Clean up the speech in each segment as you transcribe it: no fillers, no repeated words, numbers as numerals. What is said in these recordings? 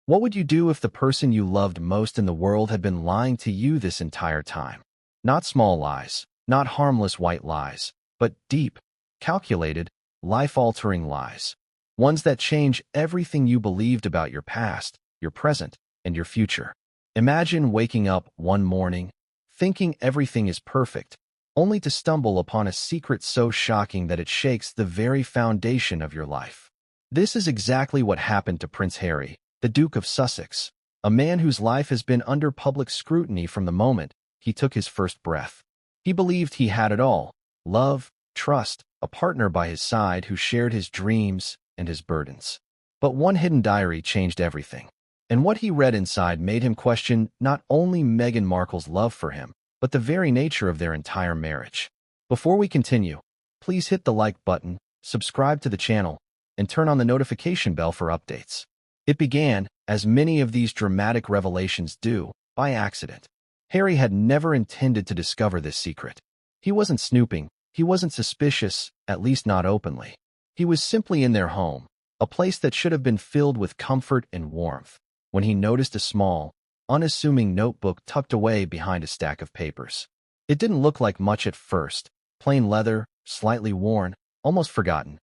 What would you do if the person you loved most in the world had been lying to you this entire time? Not small lies, not harmless white lies, but deep, calculated, life-altering lies. Ones that change everything you believed about your past, your present, and your future. Imagine waking up one morning, thinking everything is perfect, only to stumble upon a secret so shocking that it shakes the very foundation of your life. This is exactly what happened to Prince Harry, the Duke of Sussex, a man whose life has been under public scrutiny from the moment he took his first breath. He believed he had it all: love, trust, a partner by his side who shared his dreams and his burdens. But one hidden diary changed everything. And what he read inside made him question not only Meghan Markle's love for him, but the very nature of their entire marriage. Before we continue, please hit the like button, subscribe to the channel, and turn on the notification bell for updates. It began, as many of these dramatic revelations do, by accident. Harry had never intended to discover this secret. He wasn't snooping, he wasn't suspicious, at least not openly. He was simply in their home, a place that should have been filled with comfort and warmth, when he noticed a small, unassuming notebook tucked away behind a stack of papers. It didn't look like much at first, plain leather, slightly worn, almost forgotten.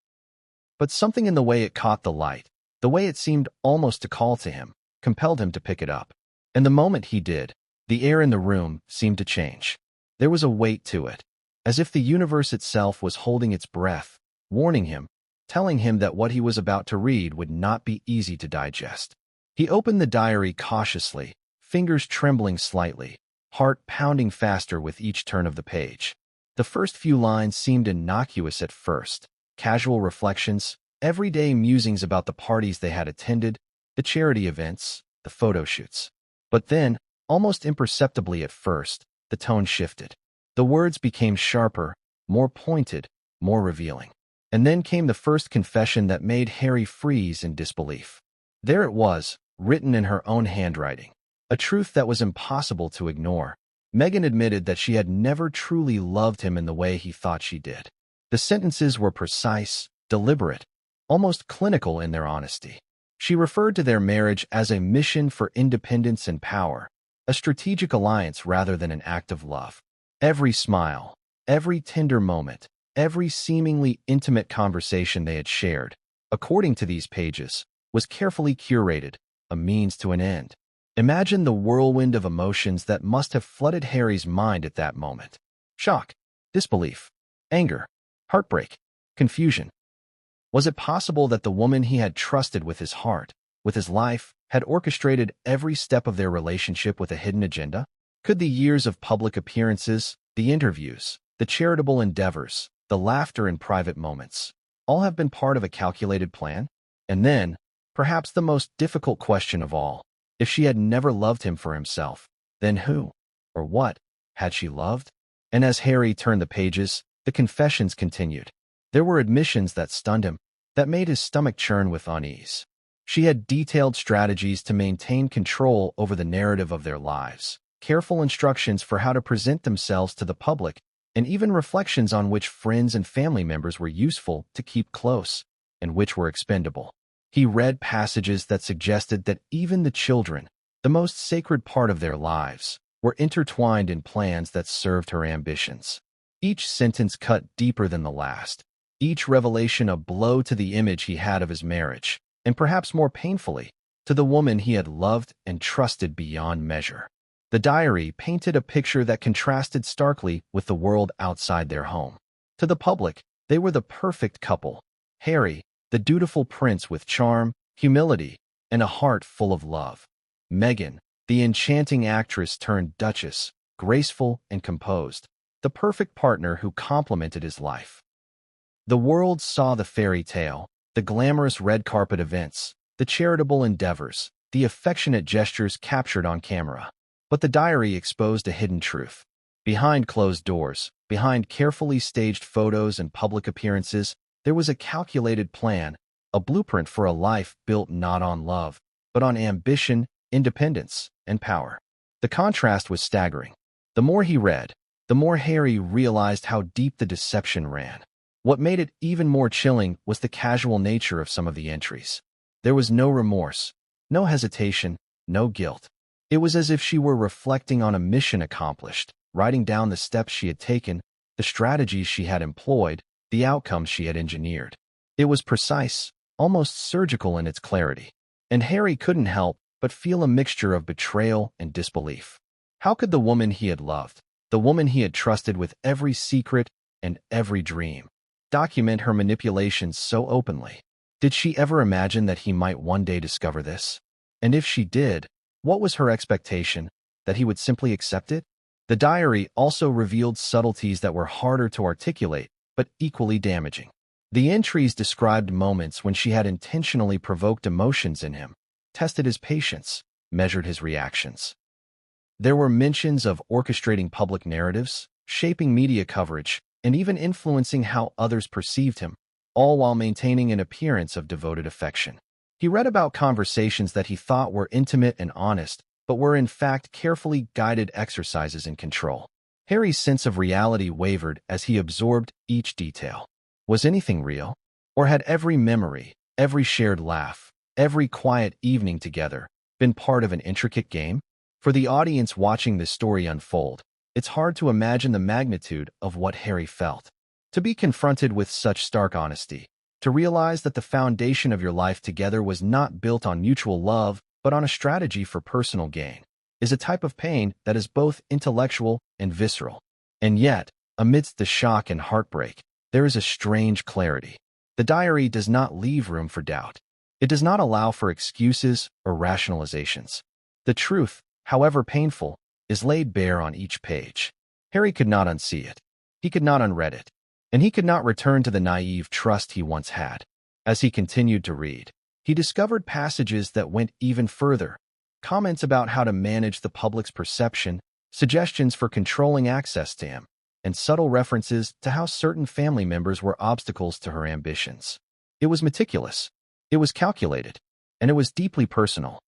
But something in the way it caught the light, the way it seemed almost to call to him, compelled him to pick it up. And the moment he did, the air in the room seemed to change. There was a weight to it, as if the universe itself was holding its breath, warning him, telling him that what he was about to read would not be easy to digest. He opened the diary cautiously, fingers trembling slightly, heart pounding faster with each turn of the page. The first few lines seemed innocuous at first, casual reflections, everyday musings about the parties they had attended, the charity events, the photo shoots. But then, almost imperceptibly at first, the tone shifted. The words became sharper, more pointed, more revealing. And then came the first confession that made Harry freeze in disbelief. There it was, written in her own handwriting. A truth that was impossible to ignore. Meghan admitted that she had never truly loved him in the way he thought she did. The sentences were precise, deliberate, almost clinical in their honesty. She referred to their marriage as a mission for independence and power, a strategic alliance rather than an act of love. Every smile, every tender moment, every seemingly intimate conversation they had shared, according to these pages, was carefully curated, a means to an end. Imagine the whirlwind of emotions that must have flooded Harry's mind at that moment. Shock, disbelief, anger, heartbreak, confusion. Was it possible that the woman he had trusted with his heart, with his life, had orchestrated every step of their relationship with a hidden agenda? Could the years of public appearances, the interviews, the charitable endeavors, the laughter in private moments, all have been part of a calculated plan? And then, perhaps the most difficult question of all, if she had never loved him for himself, then who, or what, had she loved? And as Harry turned the pages, the confessions continued. There were admissions that stunned him, that made his stomach churn with unease. She had detailed strategies to maintain control over the narrative of their lives, careful instructions for how to present themselves to the public, and even reflections on which friends and family members were useful to keep close, and which were expendable. He read passages that suggested that even the children, the most sacred part of their lives, were intertwined in plans that served her ambitions. Each sentence cut deeper than the last, each revelation a blow to the image he had of his marriage, and perhaps more painfully, to the woman he had loved and trusted beyond measure. The diary painted a picture that contrasted starkly with the world outside their home. To the public, they were the perfect couple. Harry, the dutiful prince with charm, humility, and a heart full of love. Meghan, the enchanting actress turned duchess, graceful and composed, the perfect partner who complemented his life. The world saw the fairy tale, the glamorous red carpet events, the charitable endeavors, the affectionate gestures captured on camera. But the diary exposed a hidden truth. Behind closed doors, behind carefully staged photos and public appearances, there was a calculated plan, a blueprint for a life built not on love, but on ambition, independence, and power. The contrast was staggering. The more he read, the more Harry realized how deep the deception ran. What made it even more chilling was the casual nature of some of the entries. There was no remorse, No hesitation, no guilt. It was as if she were reflecting on a mission accomplished, writing down the steps she had taken, the strategies she had employed, the outcomes she had engineered. It was precise, almost surgical in its clarity. And Harry couldn't help but feel a mixture of betrayal and disbelief. How could the woman he had loved, the woman he had trusted with every secret and every dream, document her manipulations so openly? Did she ever imagine that he might one day discover this? And if she did, what was her expectation? That he would simply accept it? The diary also revealed subtleties that were harder to articulate, but equally damaging. The entries described moments when she had intentionally provoked emotions in him, tested his patience, measured his reactions. There were mentions of orchestrating public narratives, shaping media coverage, and even influencing how others perceived him, all while maintaining an appearance of devoted affection. He read about conversations that he thought were intimate and honest, but were in fact carefully guided exercises in control. Harry's sense of reality wavered as he absorbed each detail. Was anything real? Or had every memory, every shared laugh, every quiet evening together been part of an intricate game? For the audience watching this story unfold, it's hard to imagine the magnitude of what Harry felt. To be confronted with such stark honesty, to realize that the foundation of your life together was not built on mutual love, but on a strategy for personal gain, is a type of pain that is both intellectual and visceral. And yet, amidst the shock and heartbreak, there is a strange clarity. The diary does not leave room for doubt. It does not allow for excuses or rationalizations. The truth, however painful, is laid bare on each page. Harry could not unsee it. He could not unread it. And he could not return to the naive trust he once had. As he continued to read, he discovered passages that went even further, comments about how to manage the public's perception, suggestions for controlling access to him, and subtle references to how certain family members were obstacles to her ambitions. It was meticulous, it was calculated, and it was deeply personal.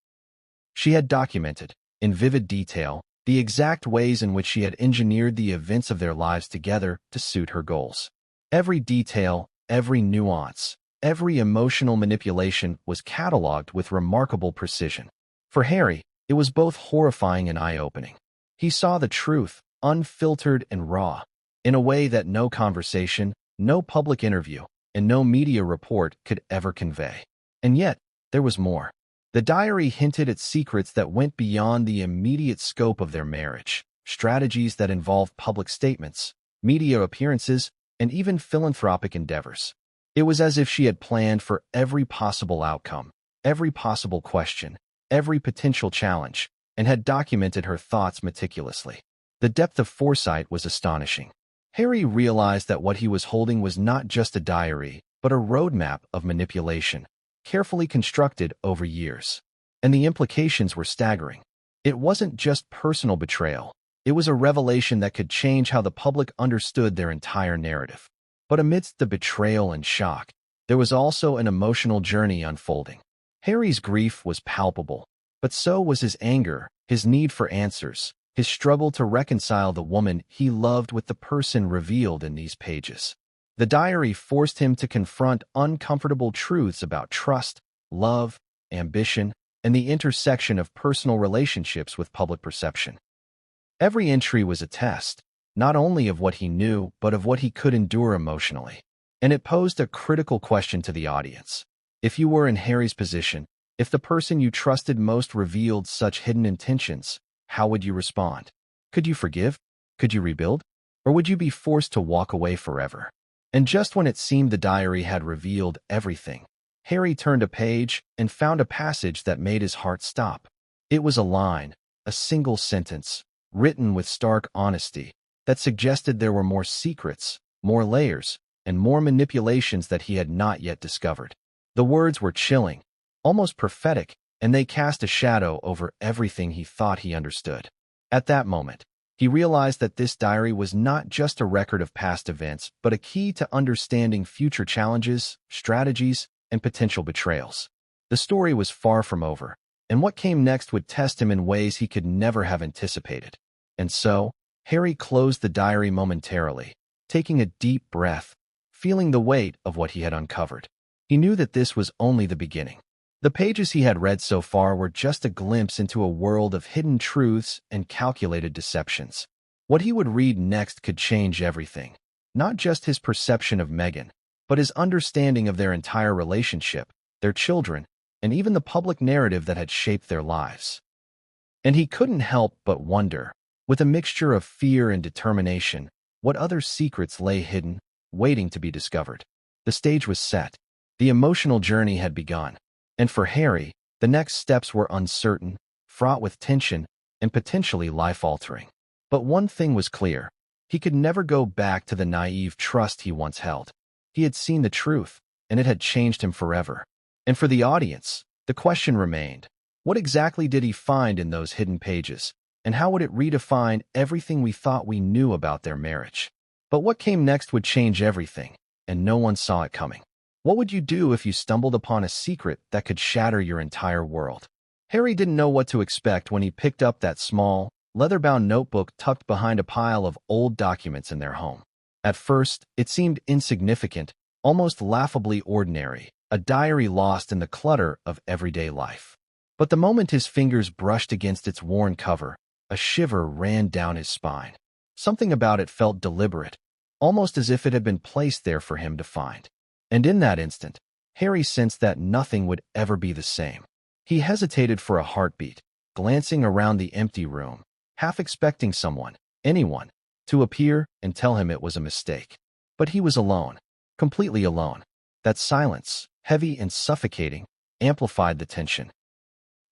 She had documented, in vivid detail, the exact ways in which she had engineered the events of their lives together to suit her goals. Every detail, every nuance, every emotional manipulation was catalogued with remarkable precision. For Harry, it was both horrifying and eye-opening. He saw the truth, unfiltered and raw, in a way that no conversation, no public interview, and no media report could ever convey. And yet, there was more. The diary hinted at secrets that went beyond the immediate scope of their marriage, strategies that involved public statements, media appearances, and even philanthropic endeavors. It was as if she had planned for every possible outcome, every possible question, every potential challenge, and had documented her thoughts meticulously. The depth of foresight was astonishing. Harry realized that what he was holding was not just a diary, but a roadmap of manipulation, carefully constructed over years. And the implications were staggering. It wasn't just personal betrayal. It was a revelation that could change how the public understood their entire narrative. But amidst the betrayal and shock, there was also an emotional journey unfolding. Harry's grief was palpable, but so was his anger, his need for answers, his struggle to reconcile the woman he loved with the person revealed in these pages. The diary forced him to confront uncomfortable truths about trust, love, ambition, and the intersection of personal relationships with public perception. Every entry was a test, not only of what he knew, but of what he could endure emotionally. And it posed a critical question to the audience. If you were in Harry's position, if the person you trusted most revealed such hidden intentions, how would you respond? Could you forgive? Could you rebuild? Or would you be forced to walk away forever? And just when it seemed the diary had revealed everything, Harry turned a page and found a passage that made his heart stop. It was a line, a single sentence, written with stark honesty, that suggested there were more secrets, more layers, and more manipulations that he had not yet discovered. The words were chilling, almost prophetic, and they cast a shadow over everything he thought he understood. At that moment, he realized that this diary was not just a record of past events, but a key to understanding future challenges, strategies, and potential betrayals. The story was far from over, and what came next would test him in ways he could never have anticipated. And so, Harry closed the diary momentarily, taking a deep breath, feeling the weight of what he had uncovered. He knew that this was only the beginning. The pages he had read so far were just a glimpse into a world of hidden truths and calculated deceptions. What he would read next could change everything. Not just his perception of Meghan, but his understanding of their entire relationship, their children, and even the public narrative that had shaped their lives. And he couldn't help but wonder, with a mixture of fear and determination, what other secrets lay hidden, waiting to be discovered. The stage was set. The emotional journey had begun. And for Harry, the next steps were uncertain, fraught with tension, and potentially life-altering. But one thing was clear. He could never go back to the naive trust he once held. He had seen the truth, and it had changed him forever. And for the audience, the question remained, what exactly did he find in those hidden pages, and how would it redefine everything we thought we knew about their marriage? But what came next would change everything, and no one saw it coming. What would you do if you stumbled upon a secret that could shatter your entire world? Harry didn't know what to expect when he picked up that small, leather-bound notebook tucked behind a pile of old documents in their home. At first, it seemed insignificant, almost laughably ordinary, a diary lost in the clutter of everyday life. But the moment his fingers brushed against its worn cover, a shiver ran down his spine. Something about it felt deliberate, almost as if it had been placed there for him to find. And in that instant, Harry sensed that nothing would ever be the same. He hesitated for a heartbeat, glancing around the empty room, half expecting someone, anyone, to appear and tell him it was a mistake. But he was alone, completely alone. That silence, heavy and suffocating, amplified the tension.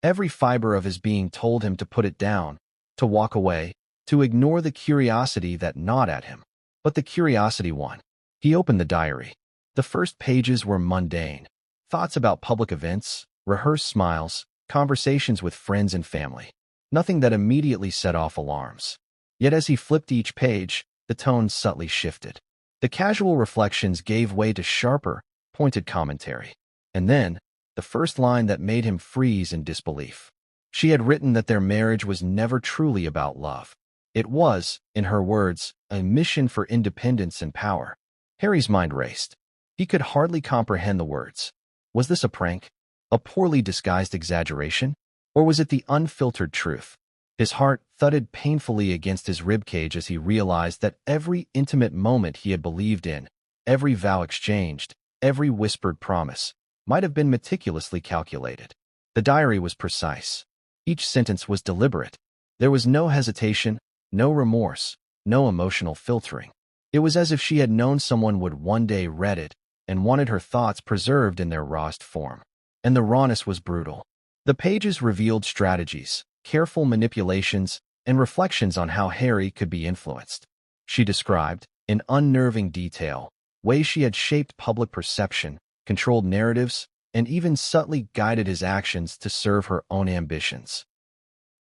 Every fiber of his being told him to put it down, to walk away, to ignore the curiosity that gnawed at him. But the curiosity won. He opened the diary. The first pages were mundane. Thoughts about public events, rehearsed smiles, conversations with friends and family. Nothing that immediately set off alarms. Yet as he flipped each page, the tone subtly shifted. The casual reflections gave way to sharper, pointed commentary. And then, the first line that made him freeze in disbelief. She had written that their marriage was never truly about love. It was, in her words, a mission for independence and power. Harry's mind raced. He could hardly comprehend the words. Was this a prank? A poorly disguised exaggeration? Or was it the unfiltered truth? His heart thudded painfully against his ribcage as he realized that every intimate moment he had believed in, every vow exchanged, every whispered promise, might have been meticulously calculated. The diary was precise. Each sentence was deliberate. There was no hesitation, no remorse, no emotional filtering. It was as if she had known someone would one day read it and wanted her thoughts preserved in their rawest form. And the rawness was brutal. The pages revealed strategies, careful manipulations, and reflections on how Harry could be influenced. She described, in unnerving detail, ways she had shaped public perception, controlled narratives, and even subtly guided his actions to serve her own ambitions.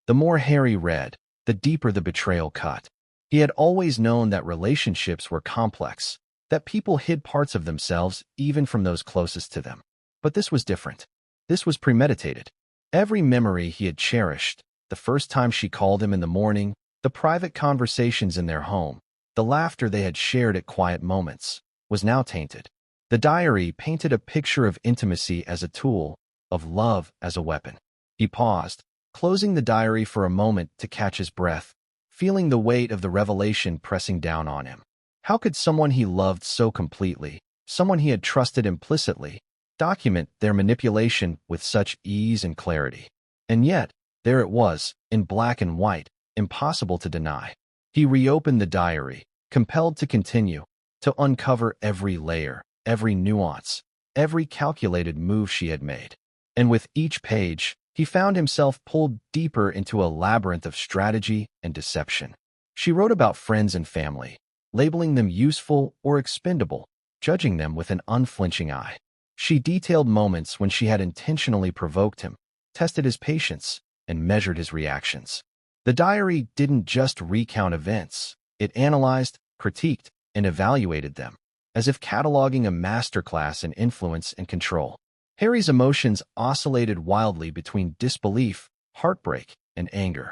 The more Harry read, the deeper the betrayal cut. He had always known that relationships were complex, that people hid parts of themselves even from those closest to them. But this was different. This was premeditated. Every memory he had cherished, the first time she called him in the morning, the private conversations in their home, the laughter they had shared at quiet moments, was now tainted. The diary painted a picture of intimacy as a tool, of love as a weapon. He paused, closing the diary for a moment to catch his breath, feeling the weight of the revelation pressing down on him. How could someone he loved so completely, someone he had trusted implicitly, document their manipulation with such ease and clarity? And yet, there it was, in black and white, impossible to deny. He reopened the diary, compelled to continue, to uncover every layer, every nuance, every calculated move she had made. And with each page, he found himself pulled deeper into a labyrinth of strategy and deception. She wrote about friends and family, labeling them useful or expendable, judging them with an unflinching eye. She detailed moments when she had intentionally provoked him, tested his patience, and measured his reactions. The diary didn't just recount events. It analyzed, critiqued, and evaluated them, as if cataloging a masterclass in influence and control. Harry's emotions oscillated wildly between disbelief, heartbreak, and anger.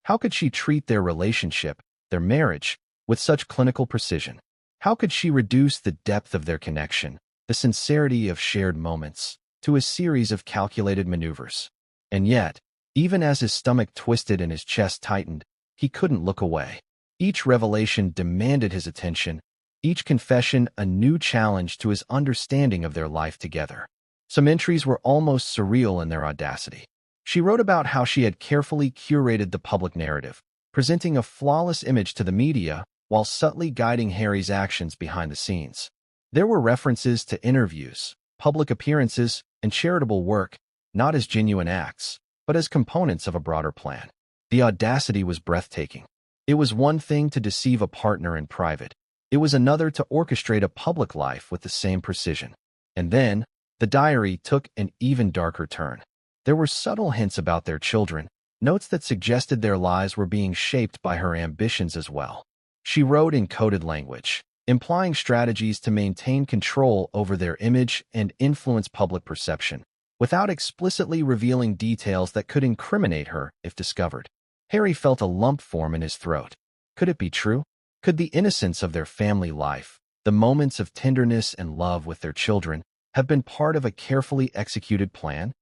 How could she treat their relationship, their marriage, with such clinical precision? How could she reduce the depth of their connection, the sincerity of shared moments, to a series of calculated maneuvers. And yet, even as his stomach twisted and his chest tightened, he couldn't look away. Each revelation demanded his attention, each confession a new challenge to his understanding of their life together. Some entries were almost surreal in their audacity. She wrote about how she had carefully curated the public narrative, presenting a flawless image to the media while subtly guiding Harry's actions behind the scenes. There were references to interviews, public appearances, and charitable work, not as genuine acts, but as components of a broader plan. The audacity was breathtaking. It was one thing to deceive a partner in private. It was another to orchestrate a public life with the same precision. And then, the diary took an even darker turn. There were subtle hints about their children, notes that suggested their lives were being shaped by her ambitions as well. She wrote in coded language, implying strategies to maintain control over their image and influence public perception, without explicitly revealing details that could incriminate her if discovered. Harry felt a lump form in his throat. Could it be true? Could the innocence of their family life, the moments of tenderness and love with their children, have been part of a carefully executed plan?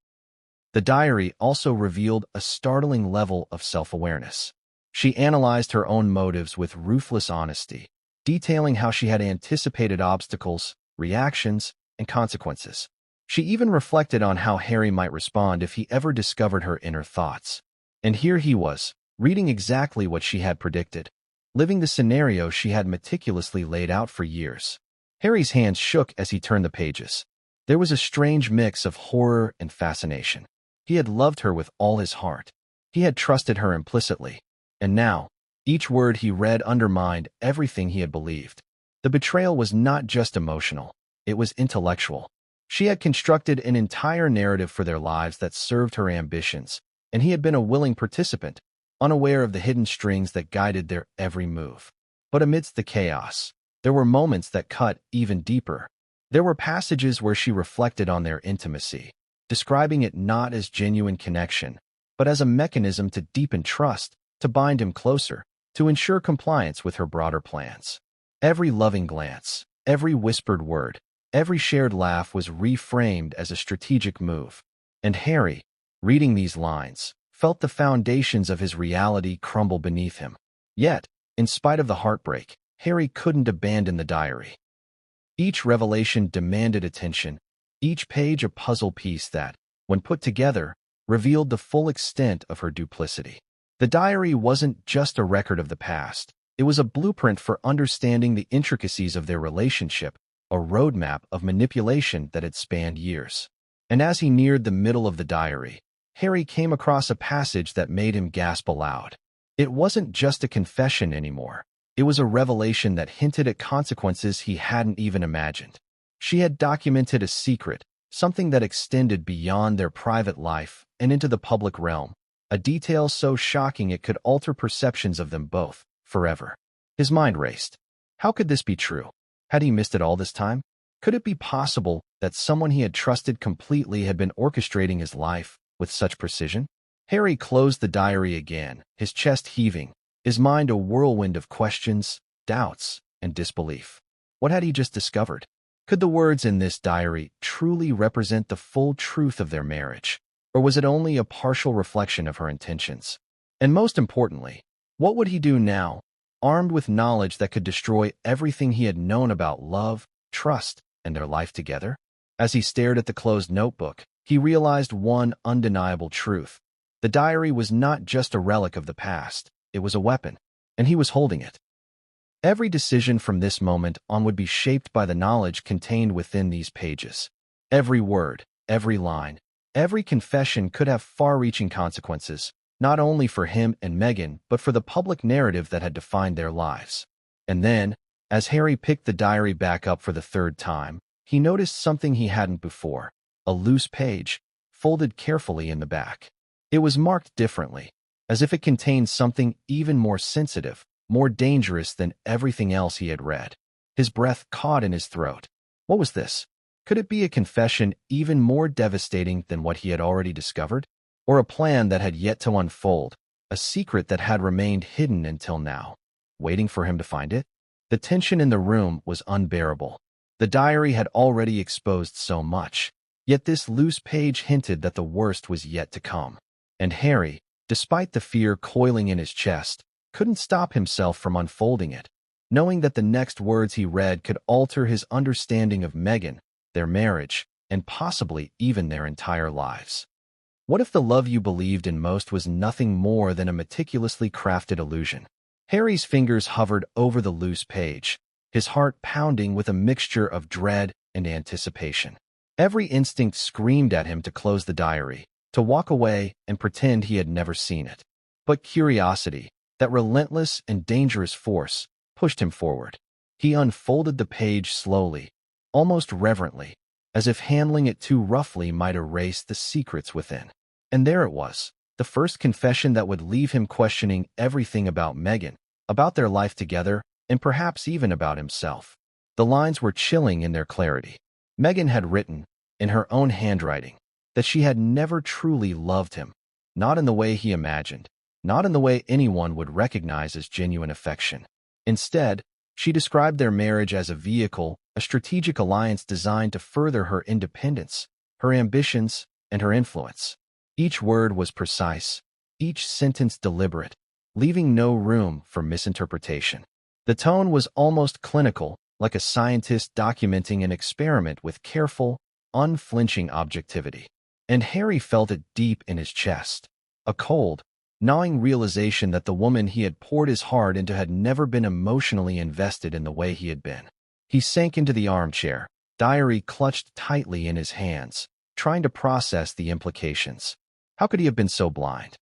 The diary also revealed a startling level of self-awareness. She analyzed her own motives with ruthless honesty, detailing how she had anticipated obstacles, reactions, and consequences. She even reflected on how Harry might respond if he ever discovered her inner thoughts. And here he was, reading exactly what she had predicted, living the scenario she had meticulously laid out for years. Harry's hands shook as he turned the pages. There was a strange mix of horror and fascination. He had loved her with all his heart. He had trusted her implicitly. And now, each word he read undermined everything he had believed. The betrayal was not just emotional, it was intellectual. She had constructed an entire narrative for their lives that served her ambitions, and he had been a willing participant, unaware of the hidden strings that guided their every move. But amidst the chaos, there were moments that cut even deeper. There were passages where she reflected on their intimacy, describing it not as genuine connection, but as a mechanism to deepen trust, to bind him closer, to ensure compliance with her broader plans. Every loving glance, every whispered word, every shared laugh was reframed as a strategic move. And Harry, reading these lines, felt the foundations of his reality crumble beneath him. Yet, in spite of the heartbreak, Harry couldn't abandon the diary. Each revelation demanded attention, each page a puzzle piece that, when put together, revealed the full extent of her duplicity. The diary wasn't just a record of the past. It was a blueprint for understanding the intricacies of their relationship, a roadmap of manipulation that had spanned years. And as he neared the middle of the diary, Harry came across a passage that made him gasp aloud. It wasn't just a confession anymore. It was a revelation that hinted at consequences he hadn't even imagined. She had documented a secret, something that extended beyond their private life and into the public realm, a detail so shocking it could alter perceptions of them both, forever. His mind raced. How could this be true? Had he missed it all this time? Could it be possible that someone he had trusted completely had been orchestrating his life with such precision? Harry closed the diary again, his chest heaving, his mind a whirlwind of questions, doubts, and disbelief. What had he just discovered? Could the words in this diary truly represent the full truth of their marriage? Or was it only a partial reflection of her intentions? And most importantly, what would he do now, armed with knowledge that could destroy everything he had known about love, trust, and their life together? As he stared at the closed notebook, he realized one undeniable truth. The diary was not just a relic of the past, it was a weapon, and he was holding it. Every decision from this moment on would be shaped by the knowledge contained within these pages. Every word, every line, every confession could have far-reaching consequences, not only for him and Meghan, but for the public narrative that had defined their lives. And then, as Harry picked the diary back up for the third time, he noticed something he hadn't before, a loose page, folded carefully in the back. It was marked differently, as if it contained something even more sensitive, more dangerous than everything else he had read. His breath caught in his throat. What was this? Could it be a confession even more devastating than what he had already discovered? Or a plan that had yet to unfold, a secret that had remained hidden until now, waiting for him to find it? The tension in the room was unbearable. The diary had already exposed so much. Yet this loose page hinted that the worst was yet to come. And Harry, despite the fear coiling in his chest, couldn't stop himself from unfolding it, knowing that the next words he read could alter his understanding of Meghan, their marriage, and possibly even their entire lives. What if the love you believed in most was nothing more than a meticulously crafted illusion? Harry's fingers hovered over the loose page, his heart pounding with a mixture of dread and anticipation. Every instinct screamed at him to close the diary, to walk away and pretend he had never seen it. But curiosity, that relentless and dangerous force, pushed him forward. He unfolded the page slowly, almost reverently, as if handling it too roughly might erase the secrets within. And there it was, the first confession that would leave him questioning everything about Meghan, about their life together, and perhaps even about himself. The lines were chilling in their clarity. Meghan had written, in her own handwriting, that she had never truly loved him, not in the way he imagined, not in the way anyone would recognize as genuine affection. Instead, she described their marriage as a vehicle, a strategic alliance designed to further her independence, her ambitions, and her influence. Each word was precise, each sentence deliberate, leaving no room for misinterpretation. The tone was almost clinical, like a scientist documenting an experiment with careful, unflinching objectivity. And Harry felt it deep in his chest, a cold, gnawing realization that the woman he had poured his heart into had never been emotionally invested in the way he had been. He sank into the armchair, diary clutched tightly in his hands, trying to process the implications. How could he have been so blind?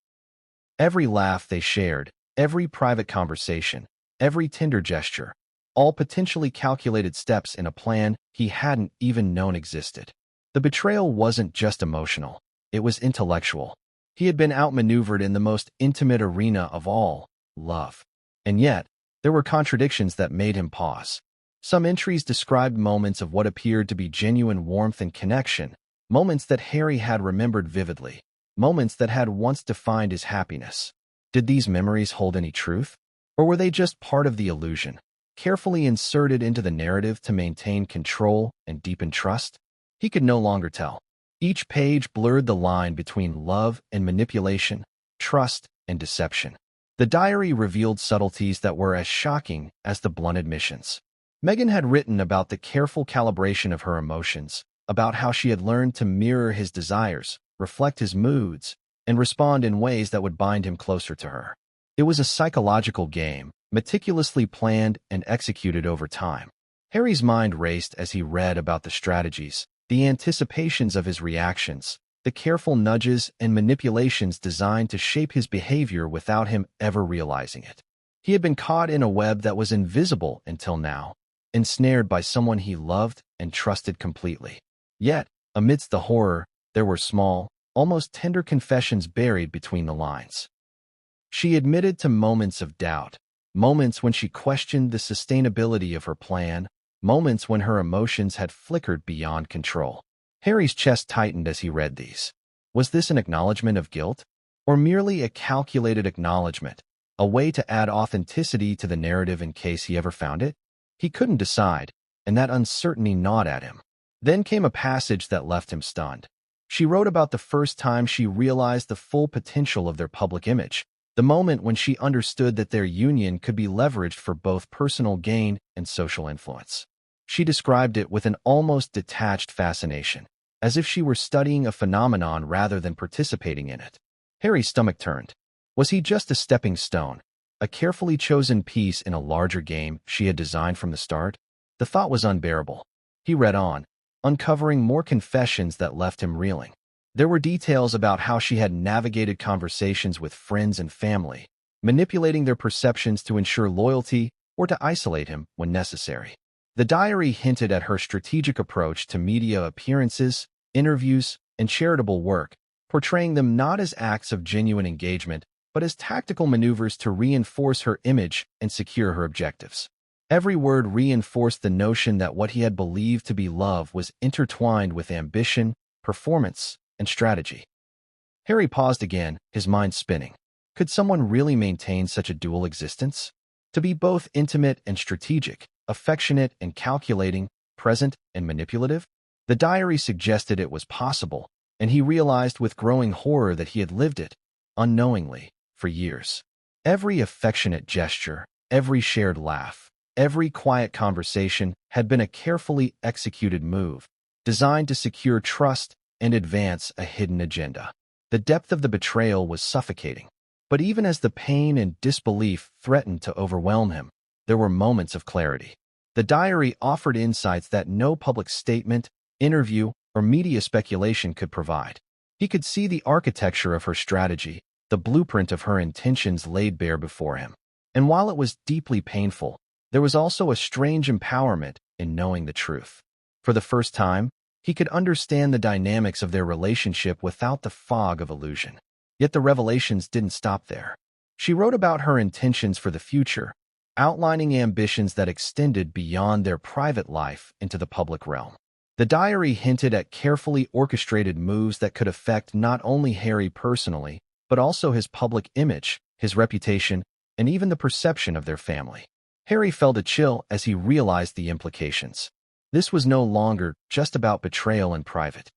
Every laugh they shared, every private conversation, every tender gesture, all potentially calculated steps in a plan he hadn't even known existed. The betrayal wasn't just emotional, it was intellectual. He had been outmaneuvered in the most intimate arena of all, love. And yet, there were contradictions that made him pause. Some entries described moments of what appeared to be genuine warmth and connection, moments that Harry had remembered vividly, moments that had once defined his happiness. Did these memories hold any truth? Or were they just part of the illusion, carefully inserted into the narrative to maintain control and deepen trust? He could no longer tell. Each page blurred the line between love and manipulation, trust and deception. The diary revealed subtleties that were as shocking as the blunt admissions. Meghan had written about the careful calibration of her emotions, about how she had learned to mirror his desires, reflect his moods, and respond in ways that would bind him closer to her. It was a psychological game, meticulously planned and executed over time. Harry's mind raced as he read about the strategies, the anticipations of his reactions, the careful nudges and manipulations designed to shape his behavior without him ever realizing it. He had been caught in a web that was invisible until now, ensnared by someone he loved and trusted completely. Yet, amidst the horror, there were small, almost tender confessions buried between the lines. She admitted to moments of doubt, moments when she questioned the sustainability of her plan, moments when her emotions had flickered beyond control. Harry's chest tightened as he read these. Was this an acknowledgement of guilt? Or merely a calculated acknowledgement, a way to add authenticity to the narrative in case he ever found it? He couldn't decide, and that uncertainty gnawed at him. Then came a passage that left him stunned. She wrote about the first time she realized the full potential of their public image, the moment when she understood that their union could be leveraged for both personal gain and social influence. She described it with an almost detached fascination, as if she were studying a phenomenon rather than participating in it. Harry's stomach turned. Was he just a stepping stone, a carefully chosen piece in a larger game she had designed from the start? The thought was unbearable. He read on, uncovering more confessions that left him reeling. There were details about how she had navigated conversations with friends and family, manipulating their perceptions to ensure loyalty or to isolate him when necessary. The diary hinted at her strategic approach to media appearances, interviews, and charitable work, portraying them not as acts of genuine engagement, but as tactical maneuvers to reinforce her image and secure her objectives. Every word reinforced the notion that what he had believed to be love was intertwined with ambition, performance, and strategy. Harry paused again, his mind spinning. Could someone really maintain such a dual existence? To be both intimate and strategic, affectionate and calculating, present and manipulative? The diary suggested it was possible, and he realized with growing horror that he had lived it, unknowingly, for years. Every affectionate gesture, every shared laugh, every quiet conversation had been a carefully executed move, designed to secure trust and advance a hidden agenda. The depth of the betrayal was suffocating. But even as the pain and disbelief threatened to overwhelm him, there were moments of clarity. The diary offered insights that no public statement, interview, or media speculation could provide. He could see the architecture of her strategy, the blueprint of her intentions laid bare before him. And while it was deeply painful, there was also a strange empowerment in knowing the truth. For the first time, he could understand the dynamics of their relationship without the fog of illusion. Yet the revelations didn't stop there. She wrote about her intentions for the future, outlining ambitions that extended beyond their private life into the public realm. The diary hinted at carefully orchestrated moves that could affect not only Harry personally, but also his public image, his reputation, and even the perception of their family. Harry felt a chill as he realized the implications. This was no longer just about betrayal in private.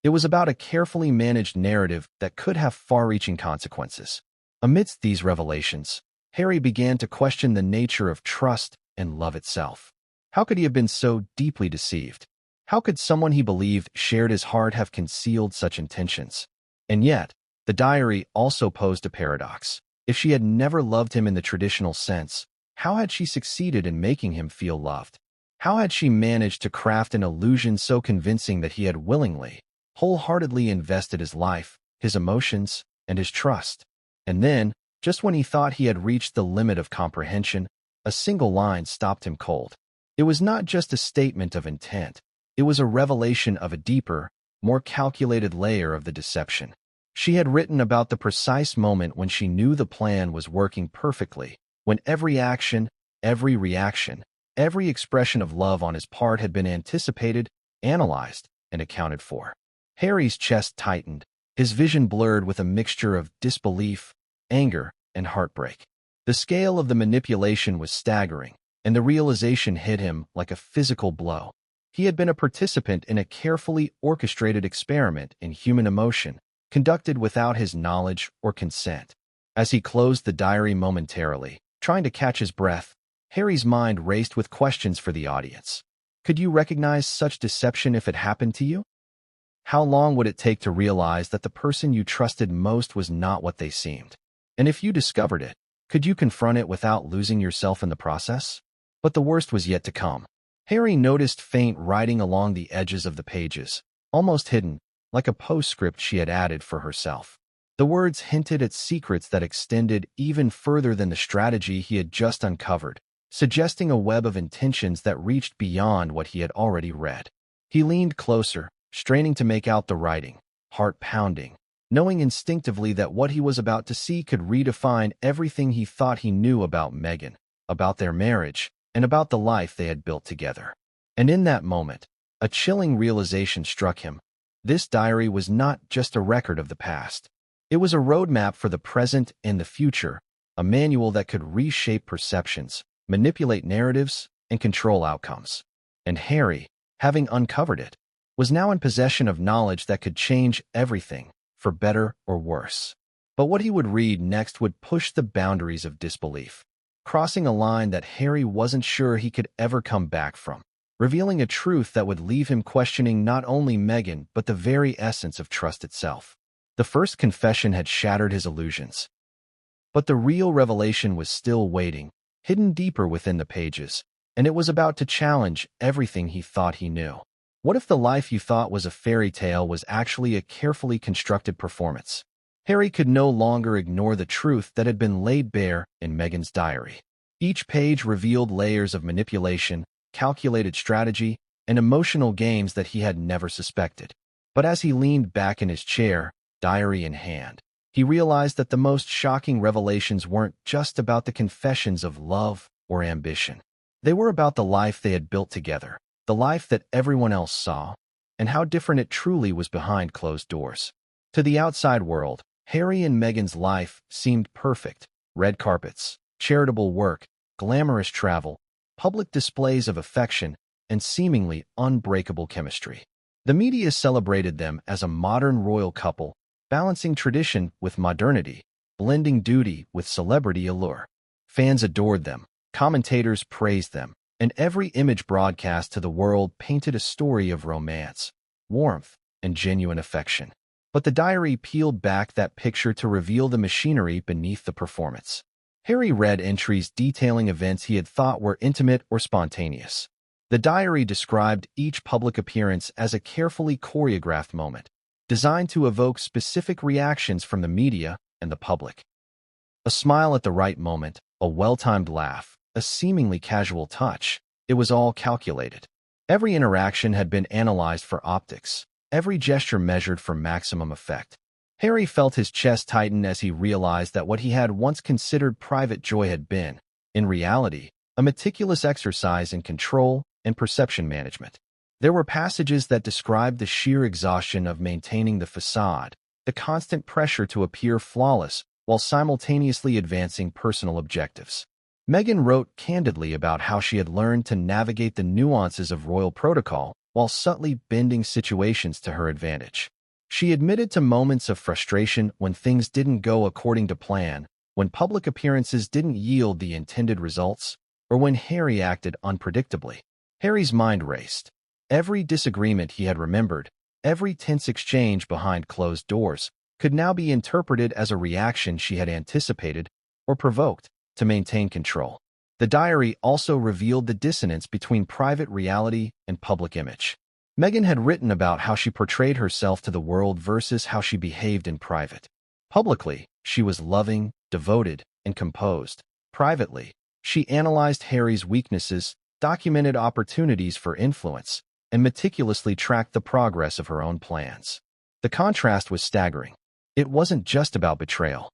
It was about a carefully managed narrative that could have far-reaching consequences. Amidst these revelations, Harry began to question the nature of trust and love itself. How could he have been so deeply deceived? How could someone he believed shared his heart have concealed such intentions? And yet, the diary also posed a paradox. If she had never loved him in the traditional sense, how had she succeeded in making him feel loved? How had she managed to craft an illusion so convincing that he had willingly, wholeheartedly invested his life, his emotions, and his trust? And then, just when he thought he had reached the limit of comprehension, a single line stopped him cold. It was not just a statement of intent. It was a revelation of a deeper, more calculated layer of the deception. She had written about the precise moment when she knew the plan was working perfectly, when every action, every reaction, every expression of love on his part had been anticipated, analyzed, and accounted for. Harry's chest tightened, his vision blurred with a mixture of disbelief, anger, and heartbreak. The scale of the manipulation was staggering, and the realization hit him like a physical blow. He had been a participant in a carefully orchestrated experiment in human emotion, conducted without his knowledge or consent. As he closed the diary momentarily, trying to catch his breath, Harry's mind raced with questions for the audience. Could you recognize such deception if it happened to you? How long would it take to realize that the person you trusted most was not what they seemed? And if you discovered it, could you confront it without losing yourself in the process? But the worst was yet to come. Harry noticed faint writing along the edges of the pages, almost hidden, like a postscript she had added for herself. The words hinted at secrets that extended even further than the strategy he had just uncovered, suggesting a web of intentions that reached beyond what he had already read. He leaned closer, straining to make out the writing, heart pounding, knowing instinctively that what he was about to see could redefine everything he thought he knew about Meghan, about their marriage, and about the life they had built together. And in that moment, a chilling realization struck him. This diary was not just a record of the past. It was a roadmap for the present and the future, a manual that could reshape perceptions, manipulate narratives, and control outcomes. And Harry, having uncovered it, was now in possession of knowledge that could change everything, for better or worse. But what he would read next would push the boundaries of disbelief, crossing a line that Harry wasn't sure he could ever come back from, revealing a truth that would leave him questioning not only Meghan but the very essence of trust itself. The first confession had shattered his illusions. But the real revelation was still waiting, hidden deeper within the pages, and it was about to challenge everything he thought he knew. What if the life you thought was a fairy tale was actually a carefully constructed performance? Harry could no longer ignore the truth that had been laid bare in Meghan's diary. Each page revealed layers of manipulation, calculated strategy, and emotional games that he had never suspected. But as he leaned back in his chair, diary in hand, he realized that the most shocking revelations weren't just about the confessions of love or ambition. They were about the life they had built together, the life that everyone else saw, and how different it truly was behind closed doors. To the outside world, Harry and Meghan's life seemed perfect. Red carpets, charitable work, glamorous travel, public displays of affection, and seemingly unbreakable chemistry. The media celebrated them as a modern royal couple, balancing tradition with modernity, blending duty with celebrity allure. Fans adored them, commentators praised them, and every image broadcast to the world painted a story of romance, warmth, and genuine affection. But the diary peeled back that picture to reveal the machinery beneath the performance. Harry read entries detailing events he had thought were intimate or spontaneous. The diary described each public appearance as a carefully choreographed moment, designed to evoke specific reactions from the media and the public. A smile at the right moment, a well-timed laugh, a seemingly casual touch. It was all calculated. Every interaction had been analyzed for optics, every gesture measured for maximum effect. Harry felt his chest tighten as he realized that what he had once considered private joy had been, in reality, a meticulous exercise in control and perception management. There were passages that described the sheer exhaustion of maintaining the facade, the constant pressure to appear flawless while simultaneously advancing personal objectives. Meghan wrote candidly about how she had learned to navigate the nuances of royal protocol while subtly bending situations to her advantage. She admitted to moments of frustration when things didn't go according to plan, when public appearances didn't yield the intended results, or when Harry acted unpredictably. Harry's mind raced. Every disagreement he had remembered, every tense exchange behind closed doors, could now be interpreted as a reaction she had anticipated or provoked to maintain control. The diary also revealed the dissonance between private reality and public image. Meghan had written about how she portrayed herself to the world versus how she behaved in private. Publicly, she was loving, devoted, and composed. Privately, she analyzed Harry's weaknesses, documented opportunities for influence, and meticulously tracked the progress of her own plans. The contrast was staggering. It wasn't just about betrayal.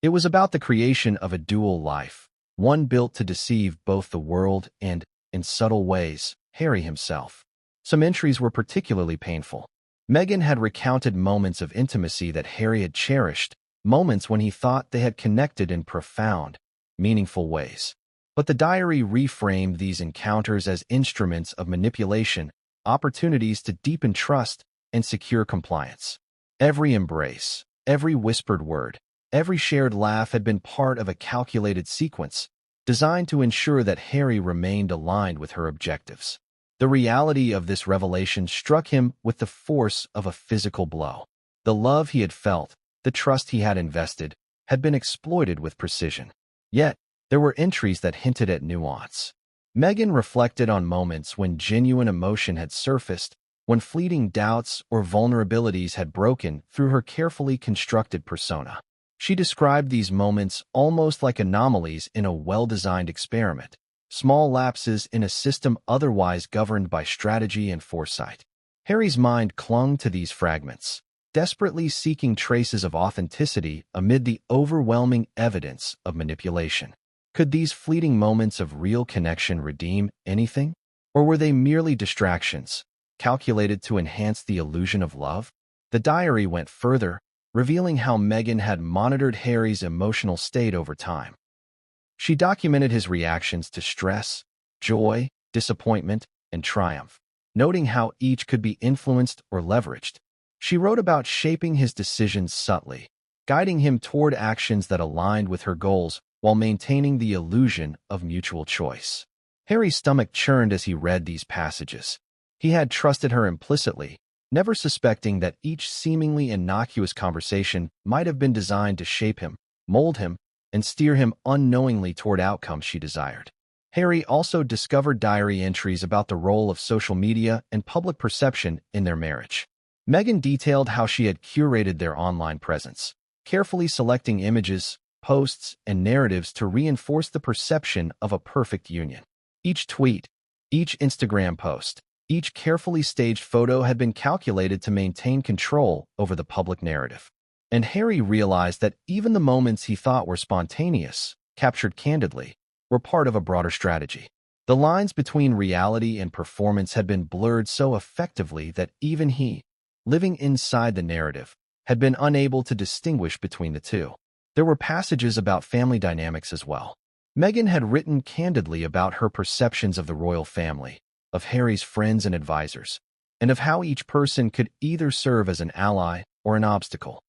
It was about the creation of a dual life, one built to deceive both the world and, in subtle ways, Harry himself. Some entries were particularly painful. Meghan had recounted moments of intimacy that Harry had cherished, moments when he thought they had connected in profound, meaningful ways. But the diary reframed these encounters as instruments of manipulation, opportunities to deepen trust and secure compliance. Every embrace, every whispered word, every shared laugh had been part of a calculated sequence, designed to ensure that Harry remained aligned with her objectives. The reality of this revelation struck him with the force of a physical blow. The love he had felt, the trust he had invested, had been exploited with precision. Yet, there were entries that hinted at nuance. Meghan reflected on moments when genuine emotion had surfaced, when fleeting doubts or vulnerabilities had broken through her carefully constructed persona. She described these moments almost like anomalies in a well-designed experiment, small lapses in a system otherwise governed by strategy and foresight. Harry's mind clung to these fragments, desperately seeking traces of authenticity amid the overwhelming evidence of manipulation. Could these fleeting moments of real connection redeem anything? Or were they merely distractions, calculated to enhance the illusion of love? The diary went further, revealing how Meghan had monitored Harry's emotional state over time. She documented his reactions to stress, joy, disappointment, and triumph, noting how each could be influenced or leveraged. She wrote about shaping his decisions subtly, guiding him toward actions that aligned with her goals while maintaining the illusion of mutual choice. Harry's stomach churned as he read these passages. He had trusted her implicitly, never suspecting that each seemingly innocuous conversation might have been designed to shape him, mold him, and steer him unknowingly toward outcomes she desired. Harry also discovered diary entries about the role of social media and public perception in their marriage. Meghan detailed how she had curated their online presence, carefully selecting images, posts, and narratives to reinforce the perception of a perfect union. Each tweet, each Instagram post, each carefully staged photo had been calculated to maintain control over the public narrative. And Harry realized that even the moments he thought were spontaneous, captured candidly, were part of a broader strategy. The lines between reality and performance had been blurred so effectively that even he, living inside the narrative, had been unable to distinguish between the two. There were passages about family dynamics as well. Meghan had written candidly about her perceptions of the royal family, of Harry's friends and advisors, and of how each person could either serve as an ally or an obstacle.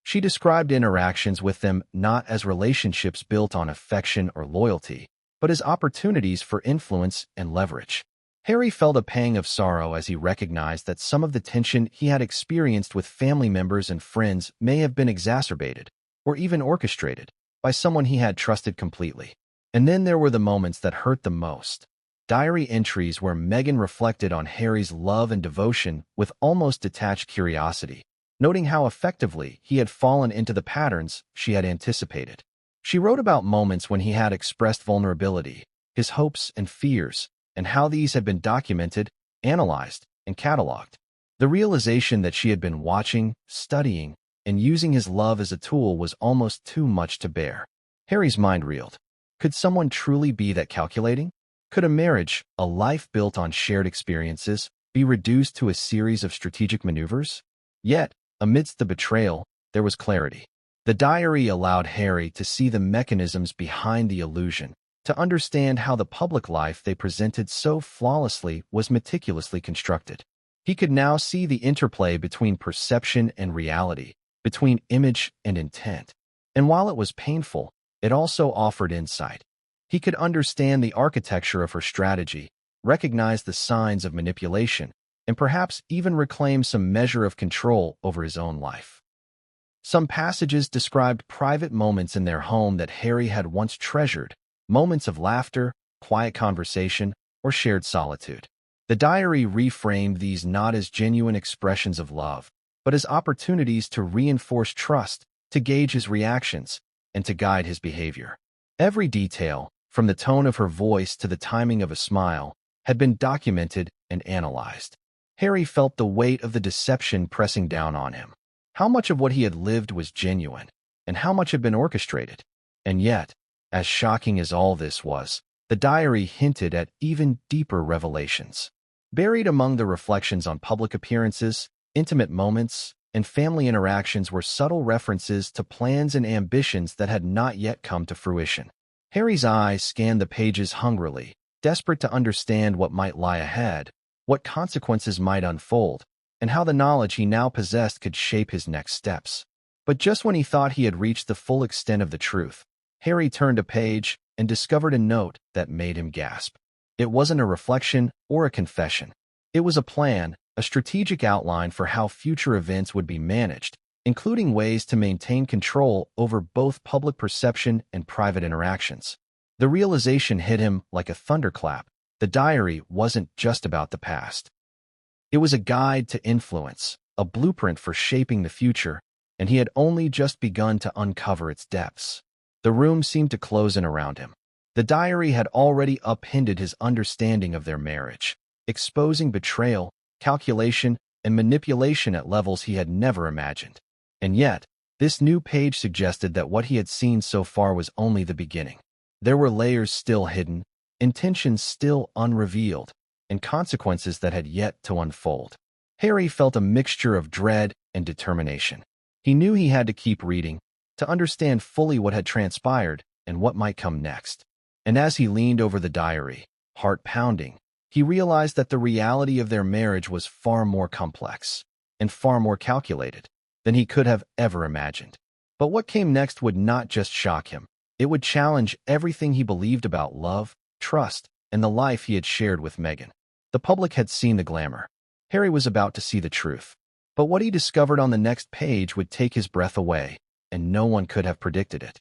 She described interactions with them not as relationships built on affection or loyalty, but as opportunities for influence and leverage. Harry felt a pang of sorrow as he recognized that some of the tension he had experienced with family members and friends may have been exacerbated, or even orchestrated, by someone he had trusted completely. And then there were the moments that hurt the most. Diary entries where Meghan reflected on Harry's love and devotion with almost detached curiosity, noting how effectively he had fallen into the patterns she had anticipated. She wrote about moments when he had expressed vulnerability, his hopes and fears, and how these had been documented, analyzed, and cataloged. The realization that she had been watching, studying, and using his love as a tool was almost too much to bear. Harry's mind reeled. Could someone truly be that calculating? Could a marriage, a life built on shared experiences, be reduced to a series of strategic maneuvers? Yet, amidst the betrayal, there was clarity. The diary allowed Harry to see the mechanisms behind the illusion, to understand how the public life they presented so flawlessly was meticulously constructed. He could now see the interplay between perception and reality, between image and intent. And while it was painful, it also offered insight. He could understand the architecture of her strategy, recognize the signs of manipulation, and perhaps even reclaim some measure of control over his own life. Some passages described private moments in their home that Harry had once treasured, moments of laughter, quiet conversation, or shared solitude. The diary reframed these not as genuine expressions of love, but as opportunities to reinforce trust, to gauge his reactions, and to guide his behavior. Every detail, from the tone of her voice to the timing of a smile, had been documented and analyzed. Harry felt the weight of the deception pressing down on him. How much of what he had lived was genuine, and how much had been orchestrated? And yet, as shocking as all this was, the diary hinted at even deeper revelations. Buried among the reflections on public appearances, intimate moments, and family interactions were subtle references to plans and ambitions that had not yet come to fruition. Harry's eyes scanned the pages hungrily, desperate to understand what might lie ahead, what consequences might unfold, and how the knowledge he now possessed could shape his next steps. But just when he thought he had reached the full extent of the truth, Harry turned a page and discovered a note that made him gasp. It wasn't a reflection or a confession. It was a plan, a strategic outline for how future events would be managed, including ways to maintain control over both public perception and private interactions. The realization hit him like a thunderclap. The diary wasn't just about the past. It was a guide to influence, a blueprint for shaping the future, and he had only just begun to uncover its depths. The room seemed to close in around him. The diary had already upended his understanding of their marriage, exposing betrayal, calculation, and manipulation at levels he had never imagined. And yet, this new page suggested that what he had seen so far was only the beginning. There were layers still hidden, intentions still unrevealed, and consequences that had yet to unfold. Harry felt a mixture of dread and determination. He knew he had to keep reading, to understand fully what had transpired and what might come next. And as he leaned over the diary, heart pounding, he realized that the reality of their marriage was far more complex and far more calculated than he could have ever imagined. But what came next would not just shock him. It would challenge everything he believed about love, trust, and the life he had shared with Meghan. The public had seen the glamour. Harry was about to see the truth. But what he discovered on the next page would take his breath away, and no one could have predicted it.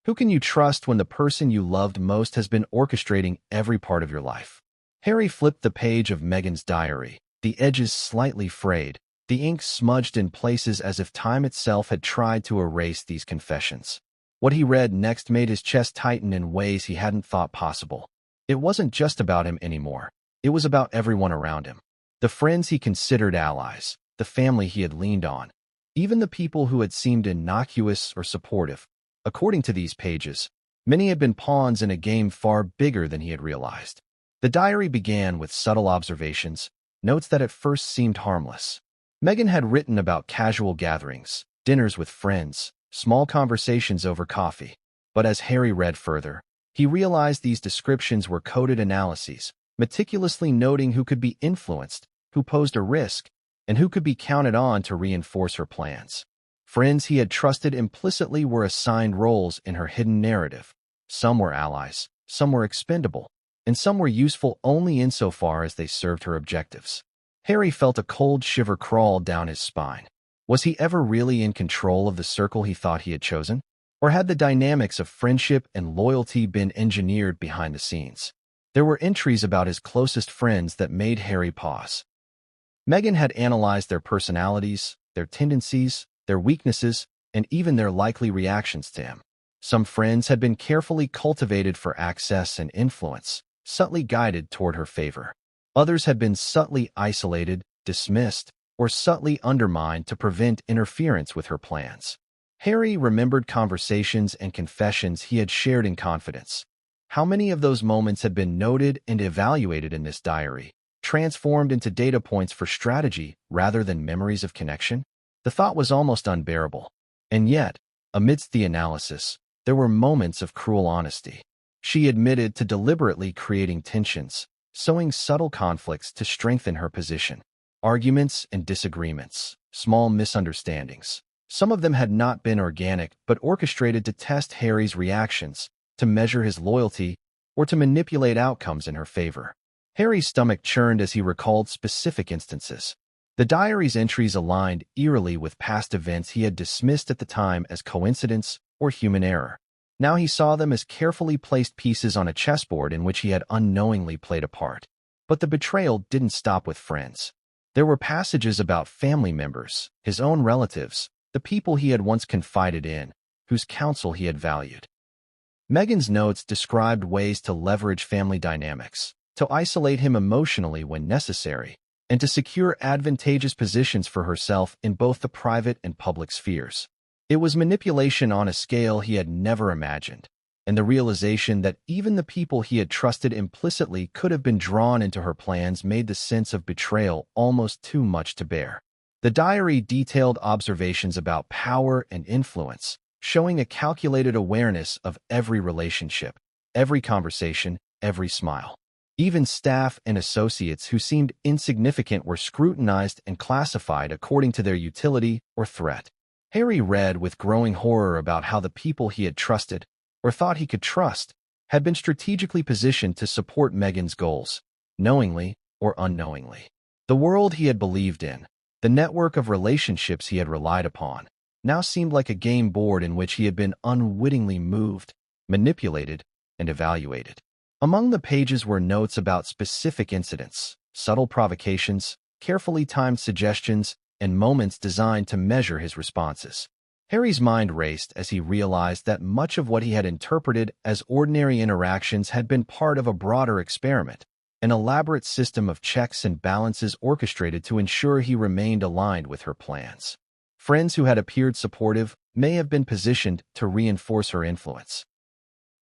Who can you trust when the person you loved most has been orchestrating every part of your life? Harry flipped the page of Meghan's diary, the edges slightly frayed, the ink smudged in places as if time itself had tried to erase these confessions. What he read next made his chest tighten in ways he hadn't thought possible. It wasn't just about him anymore. It was about everyone around him. The friends he considered allies, the family he had leaned on, even the people who had seemed innocuous or supportive. According to these pages, many had been pawns in a game far bigger than he had realized. The diary began with subtle observations, notes that at first seemed harmless. Meghan had written about casual gatherings, dinners with friends, small conversations over coffee. But as Harry read further, he realized these descriptions were coded analyses, meticulously noting who could be influenced, who posed a risk, and who could be counted on to reinforce her plans. Friends he had trusted implicitly were assigned roles in her hidden narrative. Some were allies, some were expendable, and some were useful only insofar as they served her objectives. Harry felt a cold shiver crawl down his spine. Was he ever really in control of the circle he thought he had chosen? Or had the dynamics of friendship and loyalty been engineered behind the scenes? There were entries about his closest friends that made Harry pause. Meghan had analyzed their personalities, their tendencies, their weaknesses, and even their likely reactions to him. Some friends had been carefully cultivated for access and influence, subtly guided toward her favor. Others had been subtly isolated, dismissed, or subtly undermined to prevent interference with her plans. Harry remembered conversations and confessions he had shared in confidence. How many of those moments had been noted and evaluated in this diary, transformed into data points for strategy rather than memories of connection? The thought was almost unbearable. And yet, amidst the analysis, there were moments of cruel honesty. She admitted to deliberately creating tensions, sowing subtle conflicts to strengthen her position. Arguments and disagreements, small misunderstandings. Some of them had not been organic but orchestrated to test Harry's reactions, to measure his loyalty, or to manipulate outcomes in her favor. Harry's stomach churned as he recalled specific instances. The diary's entries aligned eerily with past events he had dismissed at the time as coincidence or human error. Now he saw them as carefully placed pieces on a chessboard in which he had unknowingly played a part. But the betrayal didn't stop with friends. There were passages about family members, his own relatives, the people he had once confided in, whose counsel he had valued. Meghan's notes described ways to leverage family dynamics, to isolate him emotionally when necessary, and to secure advantageous positions for herself in both the private and public spheres. It was manipulation on a scale he had never imagined, and the realization that even the people he had trusted implicitly could have been drawn into her plans made the sense of betrayal almost too much to bear. The diary detailed observations about power and influence, showing a calculated awareness of every relationship, every conversation, every smile. Even staff and associates who seemed insignificant were scrutinized and classified according to their utility or threat. Harry read with growing horror about how the people he had trusted, or thought he could trust, had been strategically positioned to support Meghan's goals, knowingly or unknowingly. The world he had believed in, the network of relationships he had relied upon, now seemed like a game board in which he had been unwittingly moved, manipulated, and evaluated. Among the pages were notes about specific incidents, subtle provocations, carefully timed suggestions, and moments designed to measure his responses. Harry's mind raced as he realized that much of what he had interpreted as ordinary interactions had been part of a broader experiment, an elaborate system of checks and balances orchestrated to ensure he remained aligned with her plans. Friends who had appeared supportive may have been positioned to reinforce her influence.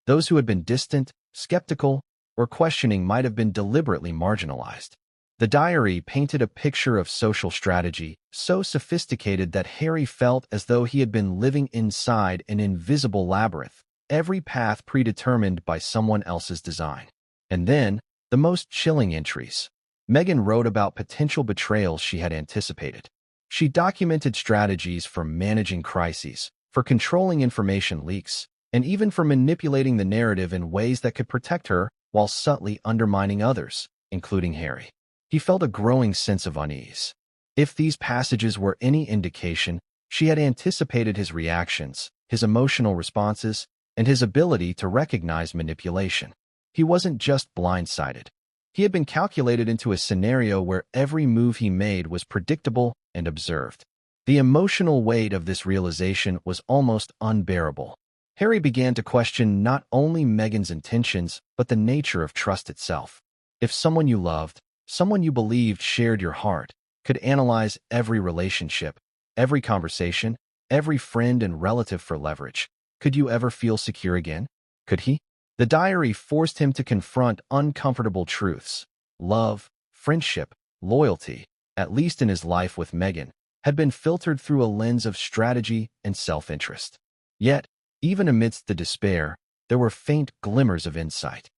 Those who had been distant, skeptical, or questioning might have been deliberately marginalized. The diary painted a picture of social strategy so sophisticated that Harry felt as though he had been living inside an invisible labyrinth, every path predetermined by someone else's design. And then, the most chilling entries. Meghan wrote about potential betrayals she had anticipated. She documented strategies for managing crises, for controlling information leaks, and even for manipulating the narrative in ways that could protect her while subtly undermining others, including Harry. He felt a growing sense of unease. If these passages were any indication, she had anticipated his reactions, his emotional responses, and his ability to recognize manipulation. He wasn't just blindsided. He had been calculated into a scenario where every move he made was predictable and observed. The emotional weight of this realization was almost unbearable. Harry began to question not only Meghan's intentions, but the nature of trust itself. If someone you loved, someone you believed shared your heart, could analyze every relationship, every conversation, every friend and relative for leverage, could you ever feel secure again? Could he? The diary forced him to confront uncomfortable truths. Love, friendship, loyalty, at least in his life with Meghan, had been filtered through a lens of strategy and self-interest. Yet, even amidst the despair, there were faint glimmers of insight.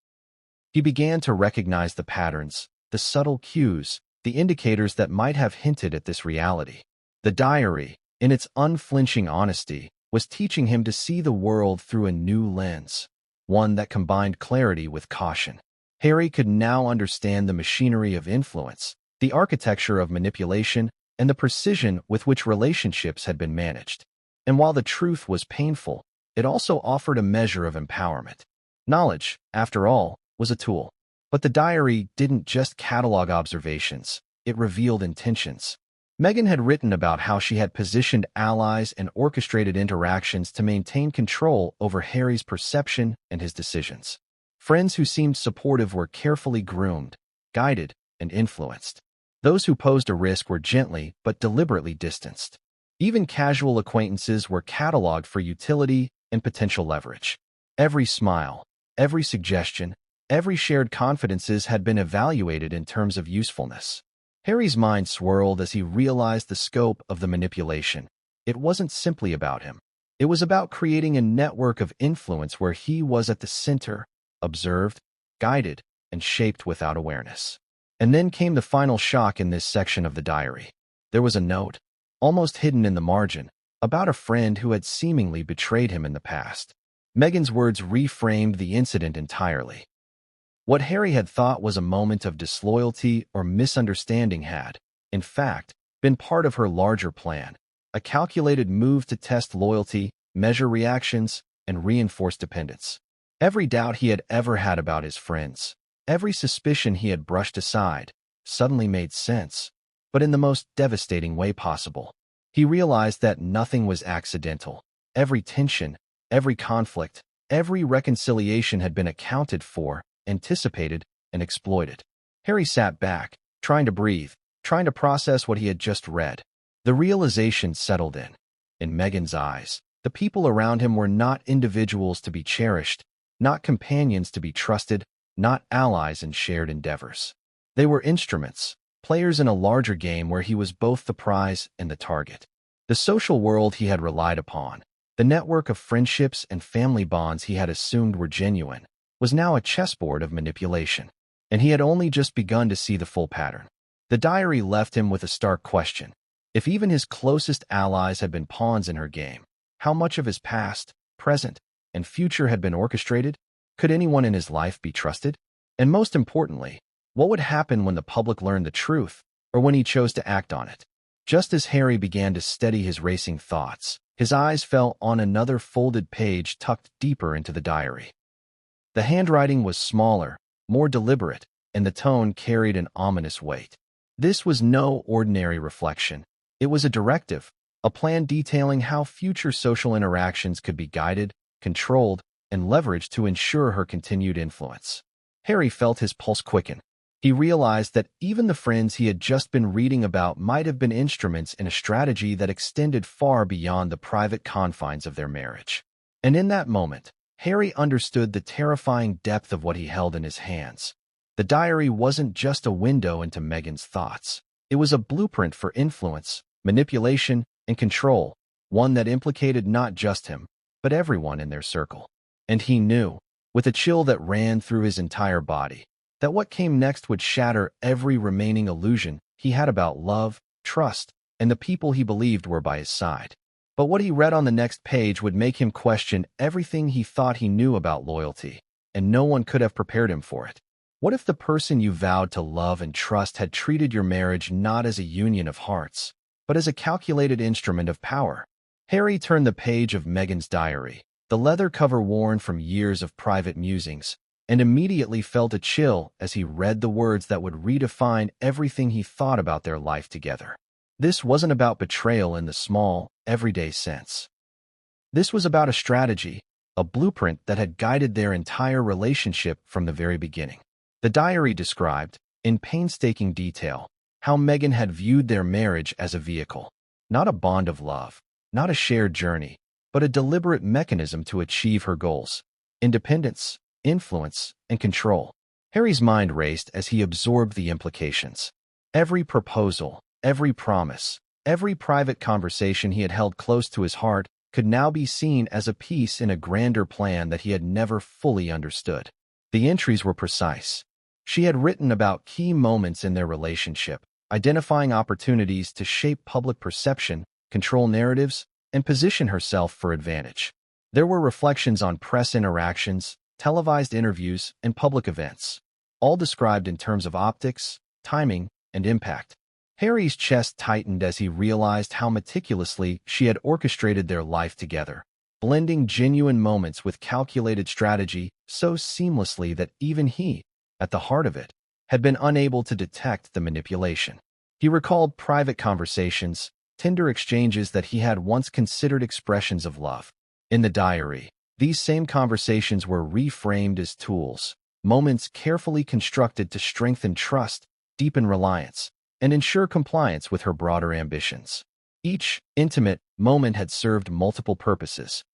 He began to recognize the patterns, the subtle cues, the indicators that might have hinted at this reality. The diary, in its unflinching honesty, was teaching him to see the world through a new lens, one that combined clarity with caution. Harry could now understand the machinery of influence, the architecture of manipulation, and the precision with which relationships had been managed. And while the truth was painful, it also offered a measure of empowerment. Knowledge, after all, was a tool. But the diary didn't just catalog observations, it revealed intentions. Meghan had written about how she had positioned allies and orchestrated interactions to maintain control over Harry's perception and his decisions. Friends who seemed supportive were carefully groomed, guided, and influenced. Those who posed a risk were gently but deliberately distanced. Even casual acquaintances were cataloged for utility and potential leverage. Every smile, every suggestion, every shared confidences had been evaluated in terms of usefulness. Harry's mind swirled as he realized the scope of the manipulation. It wasn't simply about him. It was about creating a network of influence where he was at the center, observed, guided, and shaped without awareness. And then came the final shock in this section of the diary. There was a note, almost hidden in the margin, about a friend who had seemingly betrayed him in the past. Meghan's words reframed the incident entirely. What Harry had thought was a moment of disloyalty or misunderstanding had, in fact, been part of her larger plan, a calculated move to test loyalty, measure reactions, and reinforce dependence. Every doubt he had ever had about his friends, every suspicion he had brushed aside, suddenly made sense, but in the most devastating way possible. He realized that nothing was accidental. Every tension, every conflict, every reconciliation had been accounted for, anticipated, and exploited. Harry sat back, trying to breathe, trying to process what he had just read. The realization settled in. In Meghan's eyes, the people around him were not individuals to be cherished, not companions to be trusted, not allies in shared endeavors. They were instruments, players in a larger game where he was both the prize and the target. The social world he had relied upon, the network of friendships and family bonds he had assumed were genuine, was now a chessboard of manipulation, and he had only just begun to see the full pattern. The diary left him with a stark question. If even his closest allies had been pawns in her game, how much of his past, present, and future had been orchestrated? Could anyone in his life be trusted? And most importantly, what would happen when the public learned the truth, or when he chose to act on it? Just as Harry began to steady his racing thoughts, his eyes fell on another folded page tucked deeper into the diary. The handwriting was smaller, more deliberate, and the tone carried an ominous weight. This was no ordinary reflection. It was a directive, a plan detailing how future social interactions could be guided, controlled, and leveraged to ensure her continued influence. Harry felt his pulse quicken. He realized that even the friends he had just been reading about might have been instruments in a strategy that extended far beyond the private confines of their marriage. And in that moment, Harry understood the terrifying depth of what he held in his hands. The diary wasn't just a window into Meghan's thoughts. It was a blueprint for influence, manipulation, and control, one that implicated not just him, but everyone in their circle. And he knew, with a chill that ran through his entire body, that what came next would shatter every remaining illusion he had about love, trust, and the people he believed were by his side. But what he read on the next page would make him question everything he thought he knew about loyalty, and no one could have prepared him for it. What if the person you vowed to love and trust had treated your marriage not as a union of hearts, but as a calculated instrument of power? Harry turned the page of Meghan's diary, the leather cover worn from years of private musings, and immediately felt a chill as he read the words that would redefine everything he thought about their life together. This wasn't about betrayal in the small, everyday sense. This was about a strategy, a blueprint that had guided their entire relationship from the very beginning. The diary described, in painstaking detail, how Meghan had viewed their marriage as a vehicle, not a bond of love, not a shared journey, but a deliberate mechanism to achieve her goals: independence, influence, and control. Harry's mind raced as he absorbed the implications. Every proposal, every promise, every private conversation he had held close to his heart could now be seen as a piece in a grander plan that he had never fully understood. The entries were precise. She had written about key moments in their relationship, identifying opportunities to shape public perception, control narratives, and position herself for advantage. There were reflections on press interactions, televised interviews, and public events, all described in terms of optics, timing, and impact. Harry's chest tightened as he realized how meticulously she had orchestrated their life together, blending genuine moments with calculated strategy so seamlessly that even he, at the heart of it, had been unable to detect the manipulation. He recalled private conversations, tender exchanges that he had once considered expressions of love. In the diary, these same conversations were reframed as tools, moments carefully constructed to strengthen trust, deepen reliance, and ensure compliance with her broader ambitions. Each intimate moment had served multiple purposes: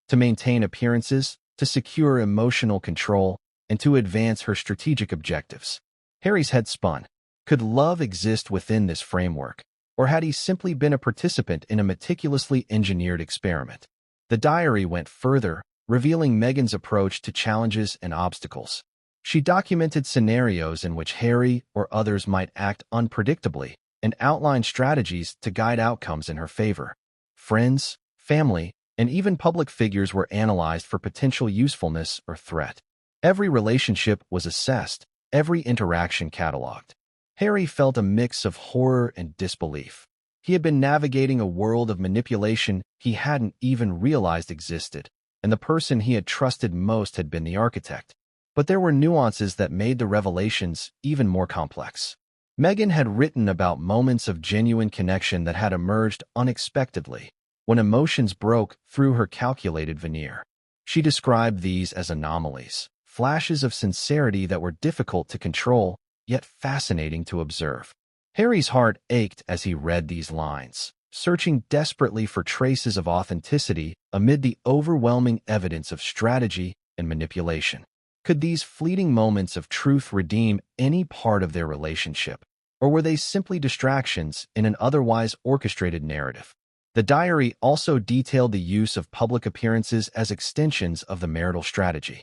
to maintain appearances, to secure emotional control, and to advance her strategic objectives. Harry's head spun. Could love exist within this framework, or had he simply been a participant in a meticulously engineered experiment? The diary went further, revealing Meghan's approach to challenges and obstacles. She documented scenarios in which Harry or others might act unpredictably and outlined strategies to guide outcomes in her favor. Friends, family, and even public figures were analyzed for potential usefulness or threat. Every relationship was assessed, every interaction cataloged. Harry felt a mix of horror and disbelief. He had been navigating a world of manipulation he hadn't even realized existed, and the person he had trusted most had been the architect. But there were nuances that made the revelations even more complex. Meghan had written about moments of genuine connection that had emerged unexpectedly, when emotions broke through her calculated veneer. She described these as anomalies, flashes of sincerity that were difficult to control, yet fascinating to observe. Harry's heart ached as he read these lines, searching desperately for traces of authenticity amid the overwhelming evidence of strategy and manipulation. Could these fleeting moments of truth redeem any part of their relationship, or were they simply distractions in an otherwise orchestrated narrative? The diary also detailed the use of public appearances as extensions of the marital strategy.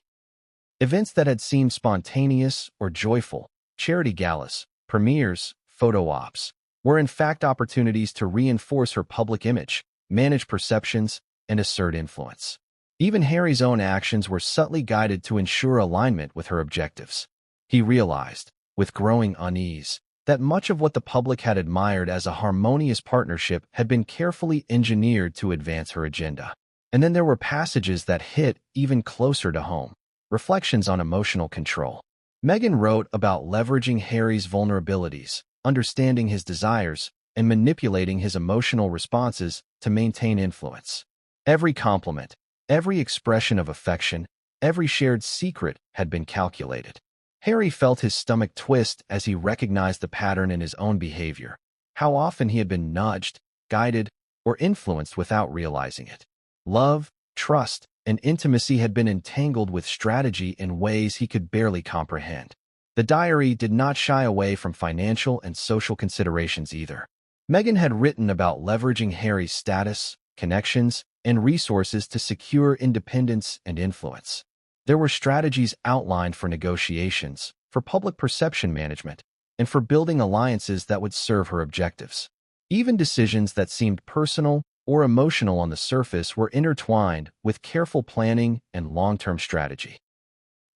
Events that had seemed spontaneous or joyful, charity galas, premieres, photo ops, were in fact opportunities to reinforce her public image, manage perceptions, and assert influence. Even Harry's own actions were subtly guided to ensure alignment with her objectives. He realized, with growing unease, that much of what the public had admired as a harmonious partnership had been carefully engineered to advance her agenda. And then there were passages that hit even closer to home. Reflections on emotional control. Meghan wrote about leveraging Harry's vulnerabilities, understanding his desires, and manipulating his emotional responses to maintain influence. Every compliment, every expression of affection, every shared secret had been calculated. Harry felt his stomach twist as he recognized the pattern in his own behavior, how often he had been nudged, guided, or influenced without realizing it. Love, trust, and intimacy had been entangled with strategy in ways he could barely comprehend. The diary did not shy away from financial and social considerations either. Meghan had written about leveraging Harry's status, connections, and resources to secure independence and influence. There were strategies outlined for negotiations, for public perception management, and for building alliances that would serve her objectives. Even decisions that seemed personal or emotional on the surface were intertwined with careful planning and long-term strategy.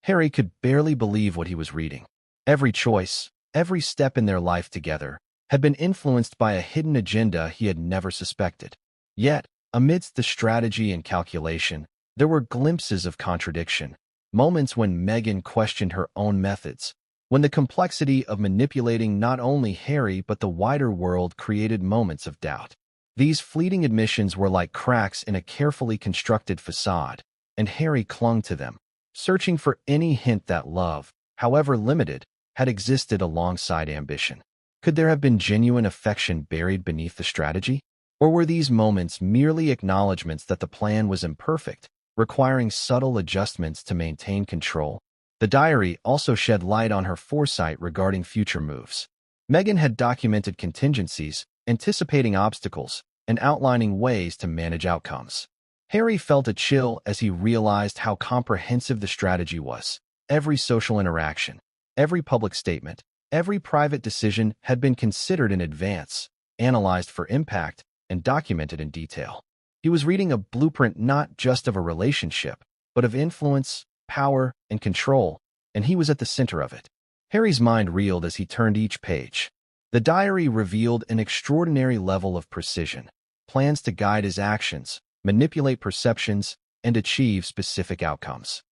Harry could barely believe what he was reading. Every choice, every step in their life together, had been influenced by a hidden agenda he had never suspected. Yet, amidst the strategy and calculation, there were glimpses of contradiction, moments when Meghan questioned her own methods, when the complexity of manipulating not only Harry but the wider world created moments of doubt. These fleeting admissions were like cracks in a carefully constructed facade, and Harry clung to them, searching for any hint that love, however limited, had existed alongside ambition. Could there have been genuine affection buried beneath the strategy? Or were these moments merely acknowledgments that the plan was imperfect, requiring subtle adjustments to maintain control? The diary also shed light on her foresight regarding future moves. Meghan had documented contingencies, anticipating obstacles, and outlining ways to manage outcomes. Harry felt a chill as he realized how comprehensive the strategy was. every social interaction, every public statement, every private decision had been considered in advance, analyzed for impact, and documented in detail. He was reading a blueprint not just of a relationship, but of influence, power, and control, and he was at the center of it. Harry's mind reeled as he turned each page. The diary revealed an extraordinary level of precision, plans to guide his actions, manipulate perceptions, and achieve specific outcomes.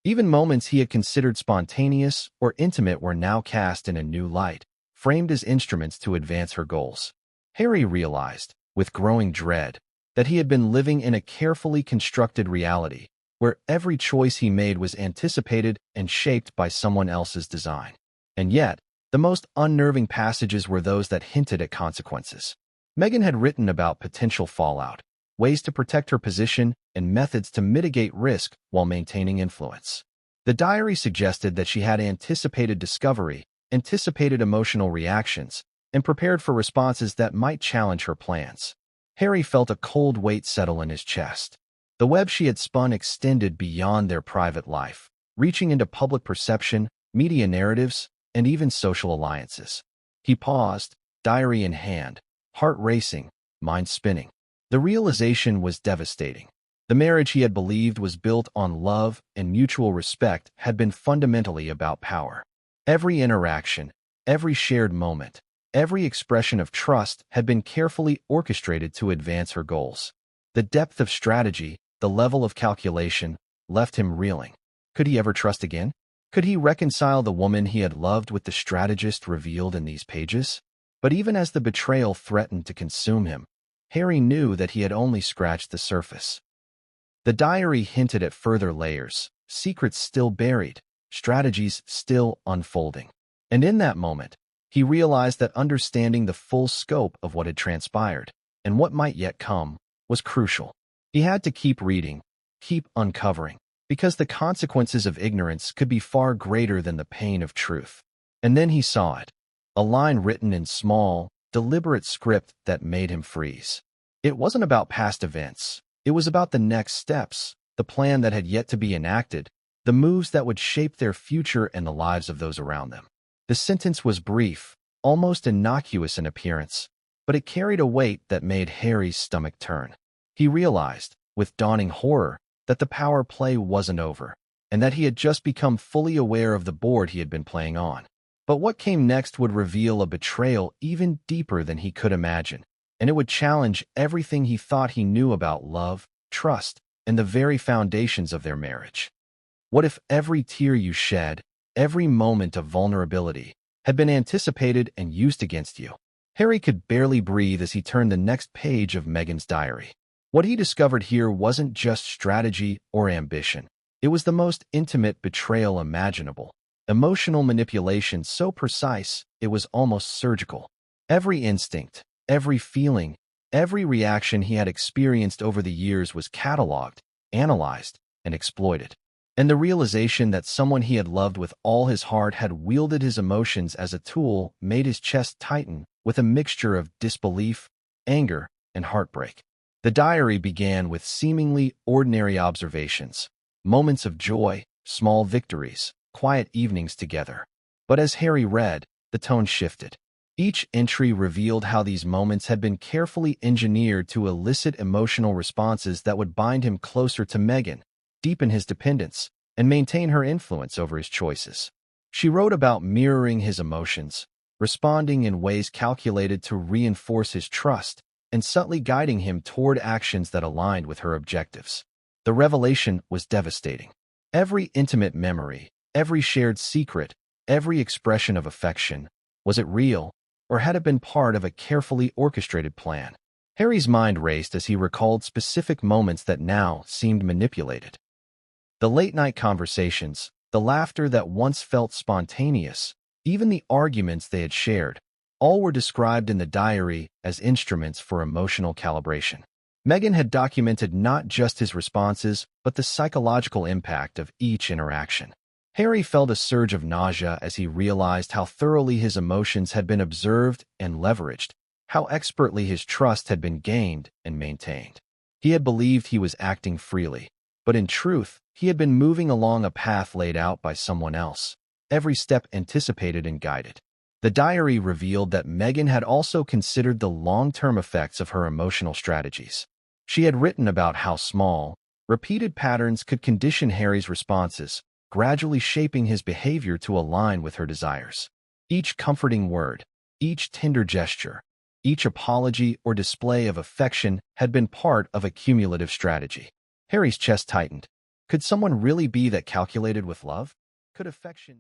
Even moments he had considered spontaneous or intimate were now cast in a new light, framed as instruments to advance her goals. Harry realized, with growing dread, that he had been living in a carefully constructed reality, where every choice he made was anticipated and shaped by someone else's design. And yet, the most unnerving passages were those that hinted at consequences. Meghan had written about potential fallout, ways to protect her position, and methods to mitigate risk while maintaining influence. The diary suggested that she had anticipated discovery, anticipated emotional reactions, and prepared for responses that might challenge her plans. Harry felt a cold weight settle in his chest. The web she had spun extended beyond their private life, reaching into public perception, media narratives, and even social alliances. He paused, diary in hand, heart racing, mind spinning. The realization was devastating. The marriage he had believed was built on love and mutual respect had been fundamentally about power. Every interaction, every shared moment, every expression of trust had been carefully orchestrated to advance her goals. The depth of strategy, the level of calculation, left him reeling. Could he ever trust again? Could he reconcile the woman he had loved with the strategist revealed in these pages? But even as the betrayal threatened to consume him, Harry knew that he had only scratched the surface. The diary hinted at further layers, secrets still buried, strategies still unfolding. And in that moment, he realized that understanding the full scope of what had transpired, and what might yet come, was crucial. He had to keep reading, keep uncovering, because the consequences of ignorance could be far greater than the pain of truth. And then he saw it, a line written in small, deliberate script that made him freeze. It wasn't about past events. It was about the next steps, the plan that had yet to be enacted, the moves that would shape their future and the lives of those around them. The sentence was brief, almost innocuous in appearance, but it carried a weight that made Harry's stomach turn. He realized, with dawning horror, that the power play wasn't over, and that he had just become fully aware of the board he had been playing on. But what came next would reveal a betrayal even deeper than he could imagine, and it would challenge everything he thought he knew about love, trust, and the very foundations of their marriage. What if every tear you shed, every moment of vulnerability, had been anticipated and used against you? Harry could barely breathe as he turned the next page of Meghan's diary. What he discovered here wasn't just strategy or ambition. It was the most intimate betrayal imaginable. Emotional manipulation so precise, it was almost surgical. Every instinct, every feeling, every reaction he had experienced over the years was cataloged, analyzed, and exploited. And the realization that someone he had loved with all his heart had wielded his emotions as a tool made his chest tighten with a mixture of disbelief, anger, and heartbreak. The diary began with seemingly ordinary observations, moments of joy, small victories, quiet evenings together. But as Harry read, the tone shifted. Each entry revealed how these moments had been carefully engineered to elicit emotional responses that would bind him closer to Meghan, deepen his dependence, and maintain her influence over his choices. She wrote about mirroring his emotions, responding in ways calculated to reinforce his trust, and subtly guiding him toward actions that aligned with her objectives. The revelation was devastating. Every intimate memory, every shared secret, every expression of affection, was it real, or had it been part of a carefully orchestrated plan? Harry's mind raced as he recalled specific moments that now seemed manipulated. The late-night conversations, the laughter that once felt spontaneous, even the arguments they had shared, all were described in the diary as instruments for emotional calibration. Meghan had documented not just his responses, but the psychological impact of each interaction. Harry felt a surge of nausea as he realized how thoroughly his emotions had been observed and leveraged, how expertly his trust had been gained and maintained. He had believed he was acting freely, But in truth, he had been moving along a path laid out by someone else, every step anticipated and guided. The diary revealed that Meghan had also considered the long-term effects of her emotional strategies. She had written about how small, repeated patterns could condition Harry's responses, gradually shaping his behavior to align with her desires. Each comforting word, each tender gesture, each apology or display of affection had been part of a cumulative strategy. Harry's chest tightened. Could someone really be that calculated with love? Could affection